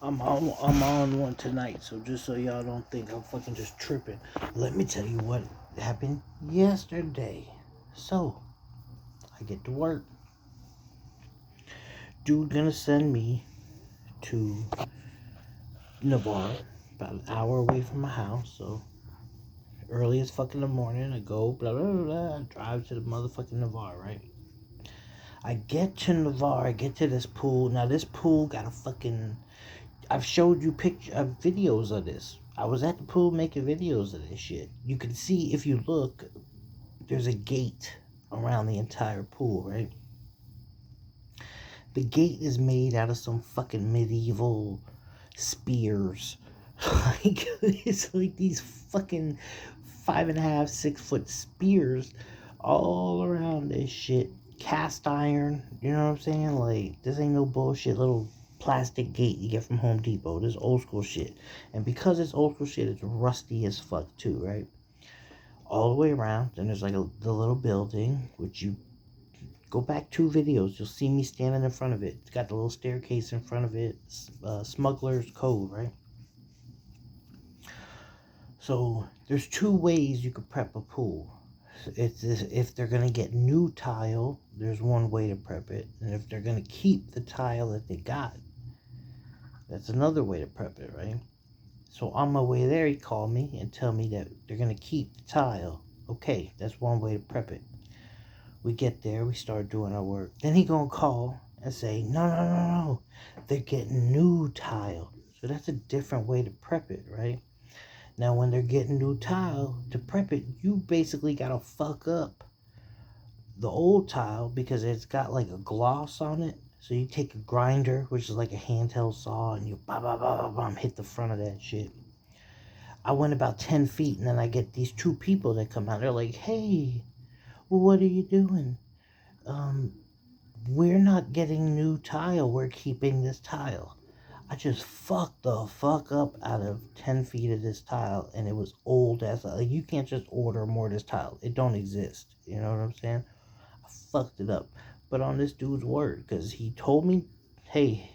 I'm on one tonight, so just so y'all don't think I'm fucking just tripping, let me tell you what happened yesterday. So I get to work. Dude gonna send me to Navarre, about an hour away from my house. So early as fucking in the morning, I go blah blah blah, blah, I drive to the motherfucking Navarre, right? I get to Navarre, I get to this pool. Now this pool got a fucking. I've showed you videos of this. I was at the pool making videos of this shit. You can see if you look, there's a gate around the entire pool, right? The gate is made out of some fucking medieval spears. Like it's like these fucking 5.5, 6 foot spears all around this shit. Cast iron, you know what I'm saying? Like this ain't no bullshit little plastic gate you get from Home Depot. This old school shit. And because it's old school shit, it's rusty as fuck too, right? All the way around. And there's like the little building, which you go back 2 videos, you'll see me standing in front of it. It's got the little staircase in front of it. Smuggler's Cove, right? So there's 2 ways you could prep a pool. If they're going to get new tile, there's one way to prep it. And if they're going to keep the tile that they got, that's another way to prep it, right? So on my way there, he called me and tell me that they're going to keep the tile. Okay, that's one way to prep it. We get there, we start doing our work. Then he gonna call and say, no, no, no, no, they're getting new tile. So that's a different way to prep it, right? Now, when they're getting new tile, to prep it, you basically gotta fuck up the old tile because it's got like a gloss on it. So you take a grinder, which is like a handheld saw, and you hit the front of that shit. I went about 10 feet, and then I get these 2 people that come out. They're like, hey, well, what are you doing? Um, we're not getting new tile. We're keeping this tile. I just fucked the fuck up out of 10 feet of this tile, and it was old as like you can't just order more of this tile. It don't exist. You know what I'm saying? I fucked it up, but on this dude's word, because he told me, hey,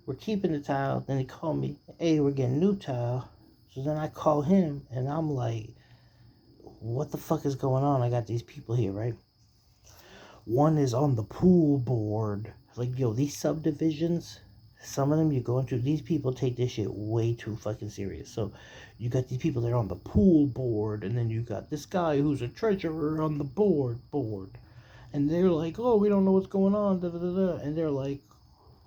we're keeping the tile. Then he called me, hey, we're getting new tile. So then I call him, and I'm like, what the fuck is going on? I got these people here, right? One is on the pool board. Like, yo, these subdivisions, some of them you go into, these people take this shit way too fucking serious. So you got these people that are on the pool board, and then you got this guy who's a treasurer on the board. And they're like, oh, we don't know what's going on, da da da da. And they're like,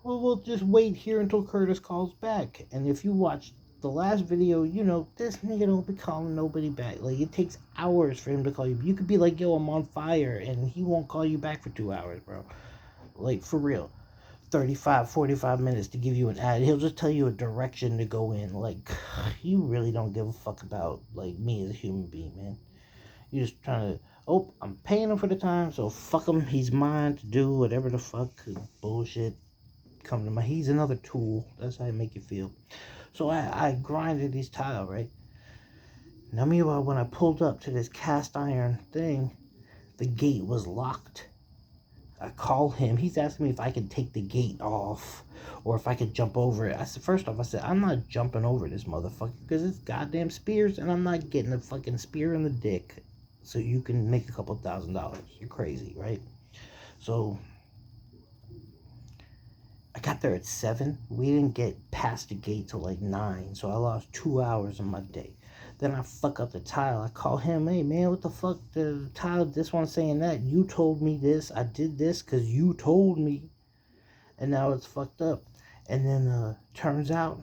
well, we'll just wait here until Curtis calls back. And if you watch the last video, you know, this nigga don't be calling nobody back. Like, it takes hours for him to call you. You could be like, yo, I'm on fire, and he won't call you back for 2 hours, bro. Like, for real. 35, 45 minutes to give you an ad. He'll just tell you a direction to go in. Like, you really don't give a fuck about, like, me as a human being, man. You're just trying to, oh, I'm paying him for the time, so fuck him. He's mine to do whatever the fuck bullshit come to mind. He's another tool. That's how I make you feel. So I grinded these tile, right? Now, meanwhile, when I pulled up to this cast iron thing, the gate was locked. I call him. He's asking me if I can take the gate off or if I could jump over it. I said, first off, I said, I'm not jumping over this motherfucker because it's goddamn spears and I'm not getting a fucking spear in the dick so you can make a couple $1,000. You're crazy, right? So I got there at 7. We didn't get past the gate till like 9, so I lost 2 hours of my day. Then I fuck up the tile. I call him, hey man, what the fuck? The tile, this one saying that. You told me this. I did this because you told me. And now it's fucked up. And then turns out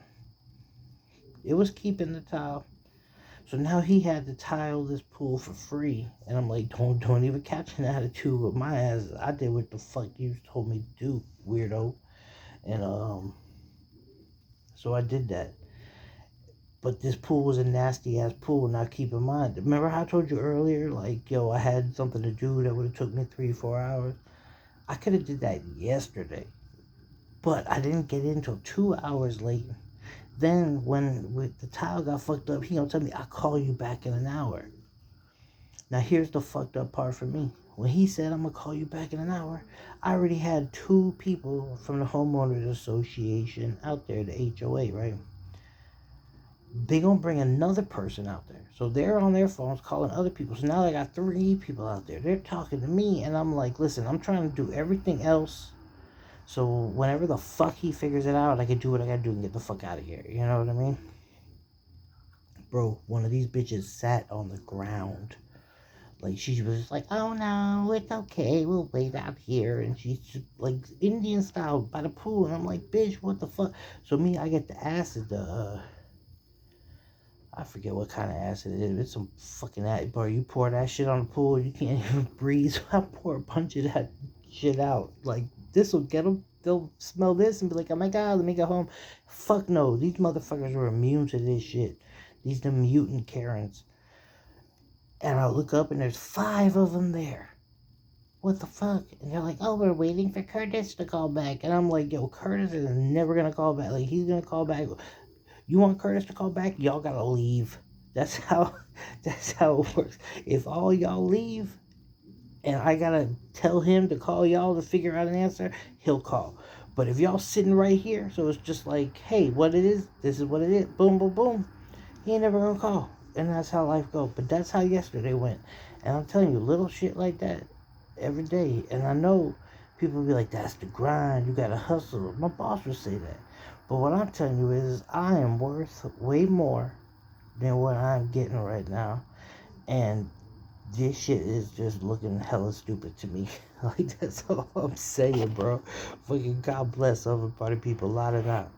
it was keeping the tile. So now he had to tile this pool for free. And I'm like, don't even catch an attitude with my ass. I did what the fuck you told me to do, weirdo. And so I did that. But this pool was a nasty ass pool. Now keep in mind, remember how I told you earlier, like, yo, I had something to do that would have took me 3-4 hours. I could have did that yesterday, but I didn't get in until 2 hours late. Then when the tile got fucked up, he gonna tell me I'll call you back in an hour. Now here's the fucked up part for me. When he said, I'm going to call you back in an hour, I already had 2 people from the Homeowners Association out there, the HOA, right? They going to bring another person out there. So they're on their phones calling other people. So now they got 3 people out there. They're talking to me, and I'm like, listen, I'm trying to do everything else. So whenever the fuck he figures it out, I can do what I got to do and get the fuck out of here. You know what I mean? Bro, one of these bitches sat on the ground. Like, she was just like, oh no, it's okay, we'll wait out here. And she's just, like, Indian style by the pool. And I'm like, bitch, what the fuck? So me, I get the acid, I forget what kind of acid it is. It's some fucking acid. Bro, you pour that shit on the pool, you can't even breathe. So I pour a bunch of that shit out. Like, this will get them. They'll smell this and be like, oh my god, let me go home. Fuck no. These motherfuckers are immune to this shit. These the mutant Karens. And I look up and there's 5 of them there. What the fuck? And they're like, oh, we're waiting for Curtis to call back. And I'm like, yo, Curtis is never going to call back. Like, he's going to call back. You want Curtis to call back? Y'all got to leave. That's how it works. If all y'all leave and I got to tell him to call y'all to figure out an answer, he'll call. But if y'all sitting right here, so it's just like, hey, what it is, this is what it is, boom, boom, boom, he ain't never going to call. And that's how life goes. But that's how yesterday went. And I'm telling you, little shit like that every day. And I know people will be like, that's the grind. You got to hustle. My boss would say that. But what I'm telling you is I am worth way more than what I'm getting right now. And this shit is just looking hella stupid to me. Like, that's all I'm saying, bro. Fucking God bless other party people. A lot of that.